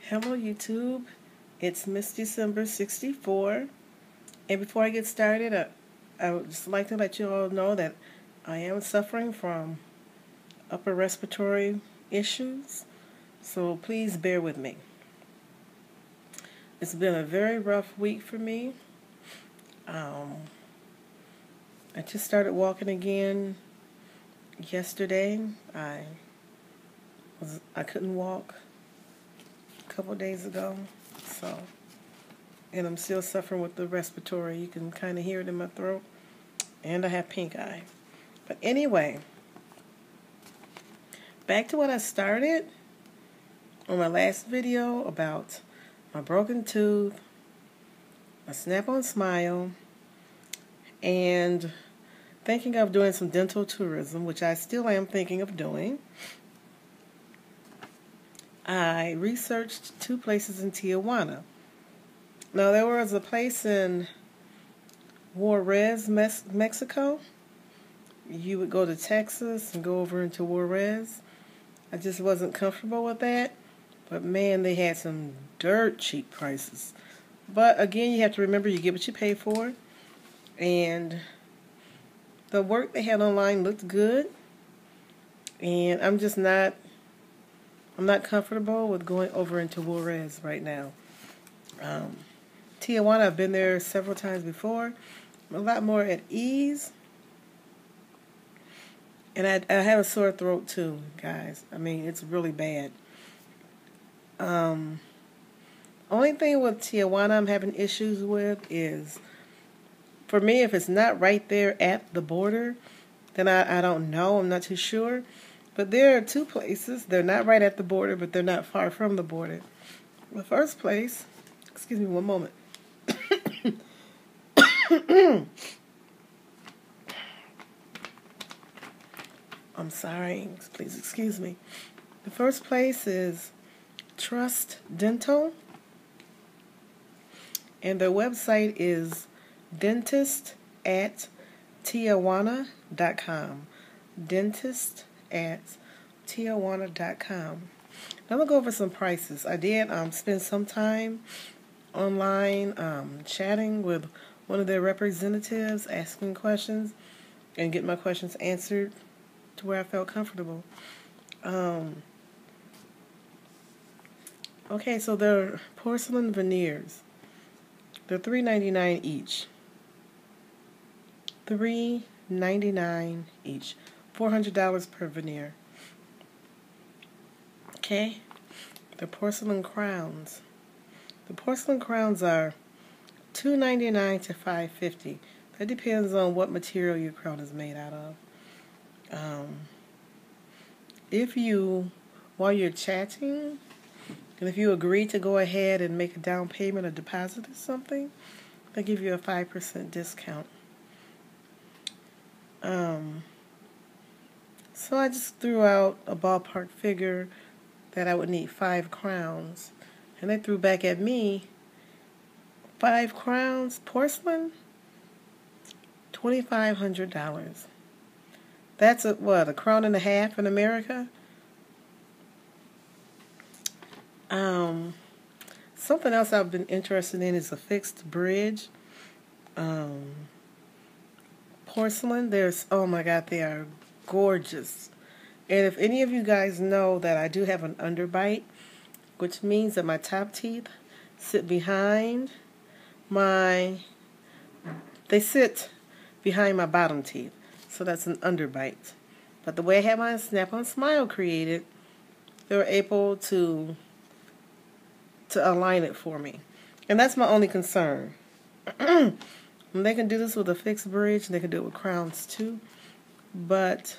Hello YouTube, it's Miss December 64, and before I get started, I would just like to let you all know that I am suffering from upper respiratory issues, so please bear with me. It's been a very rough week for me. I just started walking again yesterday. I couldn't walk a couple days ago, and I'm still suffering with the respiratory. You can kind of hear it in my throat, and I have pink eye. But anyway, back to what I started on my last video about my broken tooth, my Snap-on Smile, and thinking of doing some dental tourism, which I still am thinking of doing. I researched two places in Tijuana. Now, there was a place in Juarez, Mexico. You would go to Texas and go over into Juarez. I just wasn't comfortable with that. But man, they had some dirt cheap prices. But again, you have to remember you get what you pay for. And the work they had online looked good. And I'm not comfortable with going over into Juarez right now. Tijuana, I've been there several times before. I'm a lot more at ease. And I have a sore throat too, guys. I mean, it's really bad. Only thing with Tijuana I'm having issues with is, for me, if it's not right there at the border, then I don't know. I'm not too sure. But there are two places. They're not right at the border, but they're not far from the border. The first place, excuse me one moment. I'm sorry, please excuse me. The first place is Trust Dental, and their website is dentist@tijuana.com. dentist@tijuana.com. Now, we'll go over some prices. I did spend some time online chatting with one of their representatives, asking questions, and getting my questions answered to where I felt comfortable. Okay, so they're porcelain veneers. They're $3.99 each. $3.99 each. $400 per veneer. Okay, the porcelain crowns. The porcelain crowns are $2.99 to $5.50. That depends on what material your crown is made out of. If you, while you're chatting, and if you agree to go ahead and make a down payment or deposit or something, they'll give you a 5% discount. So I just threw out a ballpark figure that I would need 5 crowns. And they threw back at me 5 crowns, porcelain, $2,500. That's a crown and a half in America? Something else I've been interested in is a fixed bridge. Porcelain, oh my God, they are gorgeous. And if any of you guys know that I do have an underbite, which means that my top teeth sit behind my bottom teeth. So that's an underbite. But the way I had my Snap-on Smile created, they were able to align it for me. And that's my only concern. And they can do this with a fixed bridge, and they can do it with crowns too. But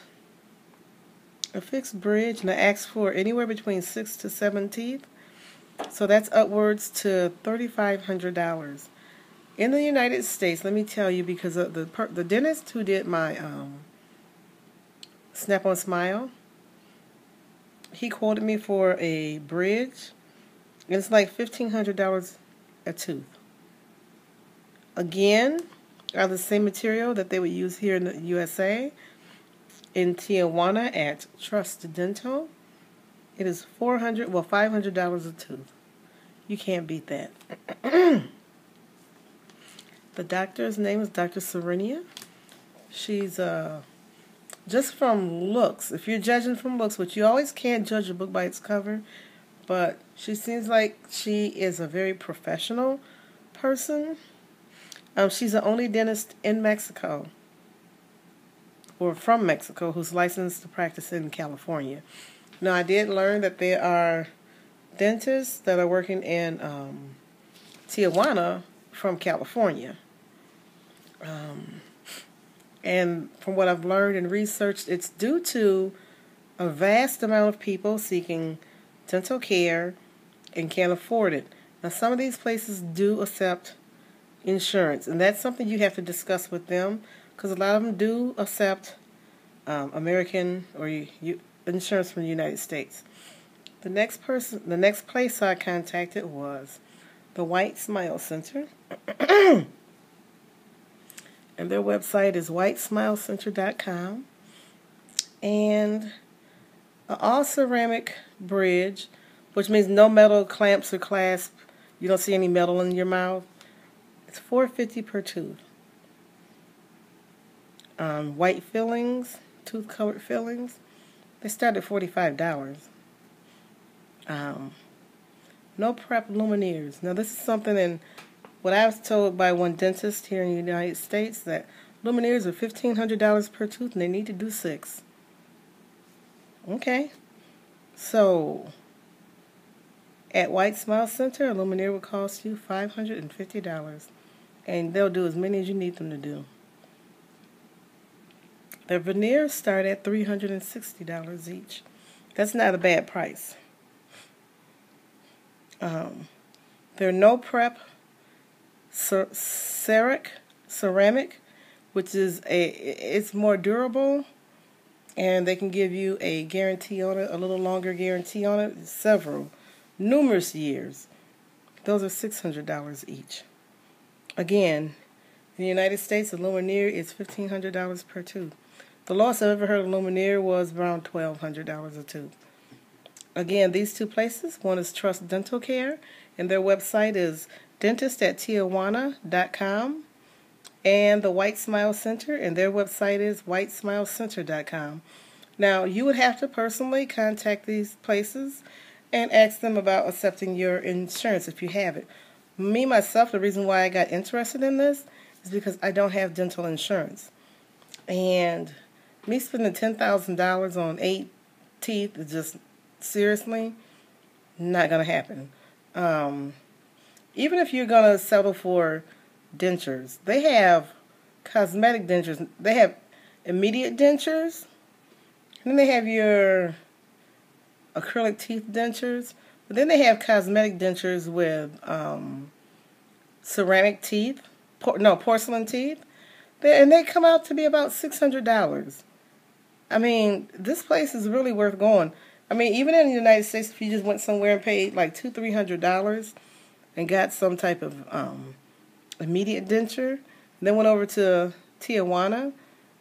a fixed bridge, and I asked for anywhere between 6 to 7 teeth. So that's upwards to $3,500. In the United States, let me tell you, because of the dentist who did my Snap-on Smile, he quoted me for a bridge, and it's like $1,500 a tooth. Again, out of the same material that they would use here in the USA, in Tijuana at Trust Dental, it is $500 a tooth. You can't beat that. The doctor's name is Dr. Serenia. She's just from looks. If you're judging from looks, which you always can't judge a book by its cover, but she seems like she is a very professional person. She's the only dentist in Mexico, or from Mexico, who's licensed to practice in California. Now, I did learn that there are dentists that are working in Tijuana from California. And from what I've learned and researched, it's due to a vast amount of people seeking dental care and can't afford it. Now, some of these places do accept insurance, and that's something you have to discuss with them, because a lot of them do accept American or insurance from the United States. The next place I contacted was the White Smile Center. And their website is whitesmilecenter.com. And an all-ceramic bridge, which means no metal clamps or clasp. You don't see any metal in your mouth. It's $4.50 per tooth. White fillings, tooth-covered fillings, they start at $45. No prep lumineers. Now, this is something in what I was told by one dentist here in the United States, that lumineers are $1,500 per tooth and they need to do 6. Okay. So, at White Smile Center, a lumineer will cost you $550. And they'll do as many as you need them to do. Their veneers start at $360 each. That's not a bad price. Their no prep ceramic, which is it's more durable, and they can give you a guarantee on it, a little longer guarantee on it, numerous years. Those are $600 each. Again, in the United States, a lumineer is $1,500 per tooth. The lowest I've ever heard of a lumineer was around $1,200 a tooth. Again, these two places, one is Trust Dental Care, and their website is dentist@tijuana.com, and the White Smile Center, and their website is whitesmilecenter.com. Now, you would have to personally contact these places and ask them about accepting your insurance if you have it. Me, myself, the reason why I got interested in this is because I don't have dental insurance. And me spending $10,000 on 8 teeth is just, seriously, not going to happen. Even if you're going to settle for dentures, they have cosmetic dentures. They have immediate dentures, and then they have your acrylic teeth dentures, but then they have cosmetic dentures with ceramic teeth, porcelain teeth, and they come out to be about $600. I mean, this place is really worth going. I mean, even in the United States, if you just went somewhere and paid like $200-300 and got some type of immediate denture, and then went over to Tijuana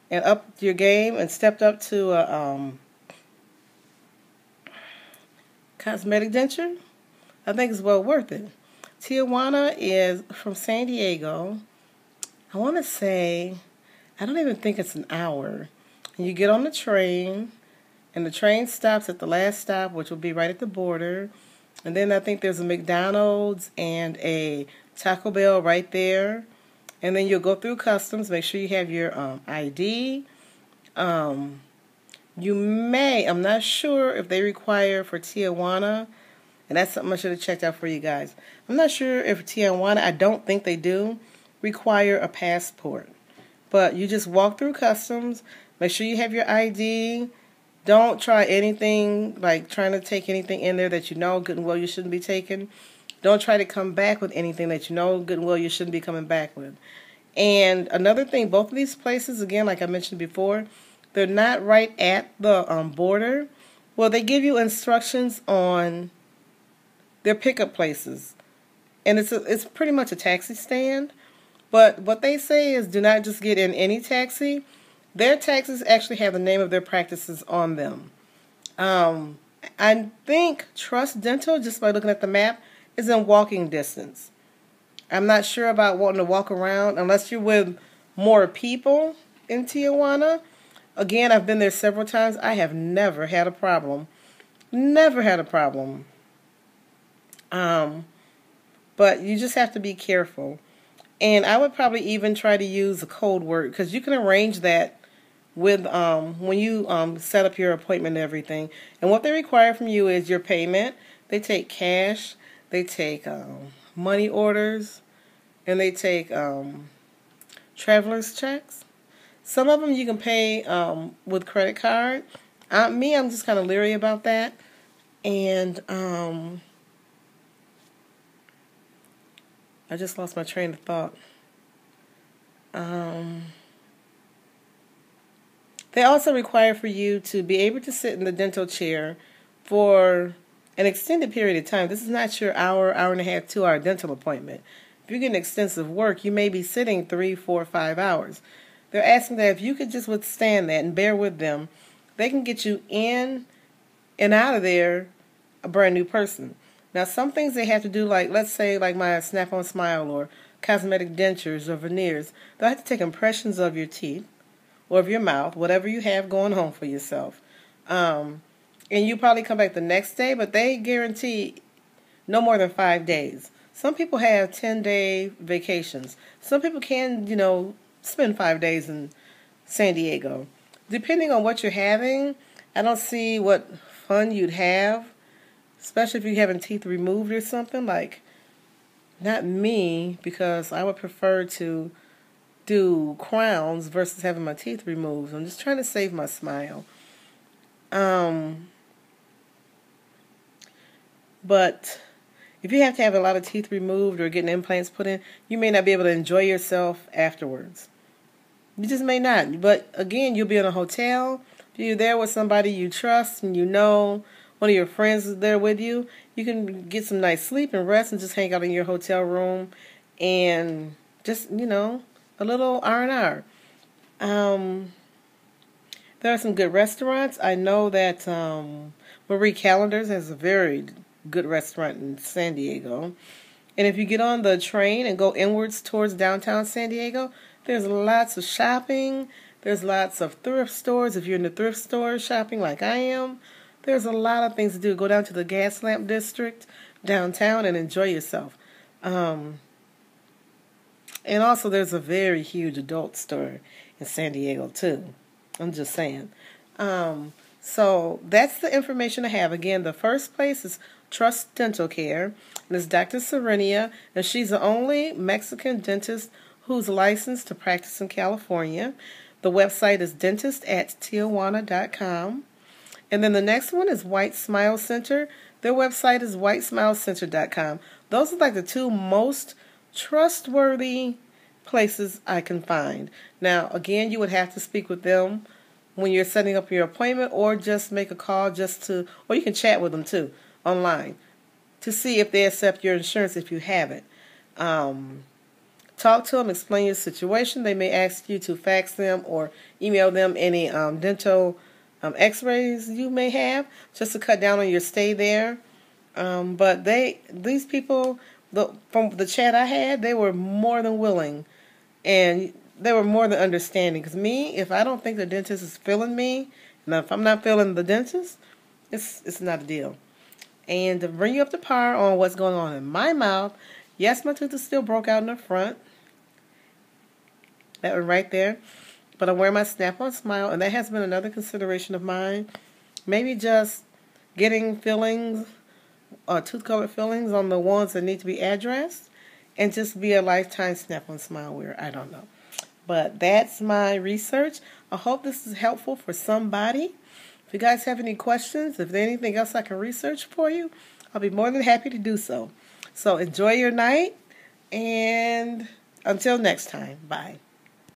and upped your game and stepped up to a cosmetic denture, I think it's well worth it. Tijuana is from San Diego. I want to say, I don't even think it's an hour. And you get on the train, and the train stops at the last stop, which will be right at the border. And then I think there's a McDonald's and a Taco Bell right there. And then you'll go through customs, make sure you have your ID. You may, I'm not sure if they require for Tijuana, and that's something I should have checked out for you guys. I'm not sure if Tijuana, I don't think they do require a passport. But you just walk through customs, make sure you have your ID. Don't try anything, like trying to take anything in there that you know good and well you shouldn't be taking. Don't try to come back with anything that you know good and well you shouldn't be coming back with. And another thing, both of these places, again, like I mentioned before, they're not right at the border. Well, they give you instructions on their pickup places. And it's pretty much a taxi stand. But what they say is do not just get in any taxi. Their taxis actually have the name of their practices on them. I think Trust Dental, just by looking at the map, is in walking distance. I'm not sure about wanting to walk around unless you're with more people in Tijuana. Again, I've been there several times. I have never had a problem. Never had a problem. But you just have to be careful. And I would probably even try to use a code word because you can arrange that with when you set up your appointment and everything. And what they require from you is your payment. They take cash, they take money orders, and they take traveler's checks. Some of them you can pay with credit card. I'm just kind of leery about that. And I just lost my train of thought. They also require for you to be able to sit in the dental chair for an extended period of time. This is not your hour and a half, 2 hour dental appointment. If you get an extensive work, you may be sitting 3, 4, 5 hours. They're asking that if you could just withstand that and bear with them, they can get you in and out of there a brand new person. Now, some things they have to do, like, let's say, like my Snap-on Smile or cosmetic dentures or veneers, they'll have to take impressions of your teeth or of your mouth, whatever you have going on for yourself. And you probably come back the next day, but they guarantee no more than 5 days. Some people have 10-day vacations. Some people can, spend 5 days in San Diego. Depending on what you're having, I don't see what fun you'd have, especially if you're having teeth removed or something. Like, not me, because I would prefer to do crowns versus having my teeth removed. I'm just trying to save my smile. But if you have to have a lot of teeth removed or getting implants put in, you may not be able to enjoy yourself afterwards. You just may not. But again, you'll be in a hotel. If you're there with somebody you trust and one of your friends is there with you, you can get some nice sleep and rest and just hang out in your hotel room and just, a little R&R. There are some good restaurants. I know that Marie Callender's has a very good restaurant in San Diego. And if you get on the train and go inwards towards downtown San Diego, there's lots of shopping. There's lots of thrift stores. If you're in the thrift store shopping like I am, there's a lot of things to do. Go down to the Gaslamp District downtown and enjoy yourself. And also there's a very huge adult store in San Diego too. I'm just saying. So that's the information I have. Again, the first place is Trust Dental Care, and it's Dr. Serenia, and she's the only Mexican dentist who's licensed to practice in California. The website is dentist@tijuana.com. And then the next one is White Smile Center. Their website is whitesmilecenter.com. Those are like the two most trustworthy places I can find. Now, again, you would have to speak with them when you're setting up your appointment, or just make a call or you can chat with them too online to see if they accept your insurance if you have it. Talk to them, explain your situation. They may ask you to fax them or email them any dental x-rays you may have, just to cut down on your stay there. But these people, from the chat I had, they were more than willing, and they were more than understanding. Because if I don't think the dentist is feeling me, and if I'm not feeling the dentist, it's not a deal. And to bring you up to par on what's going on in my mouth, yes, my tooth is still broke out in the front. That one right there. But I'm wearing my Snap-on Smile, and that has been another consideration of mine. Maybe just getting fillings, tooth-colored fillings on the ones that need to be addressed, and just be a lifetime Snap-on Smile wearer. I don't know. But that's my research. I hope this is helpful for somebody. If you guys have any questions, if there's anything else I can research for you, I'll be more than happy to do so. So enjoy your night, and until next time, bye.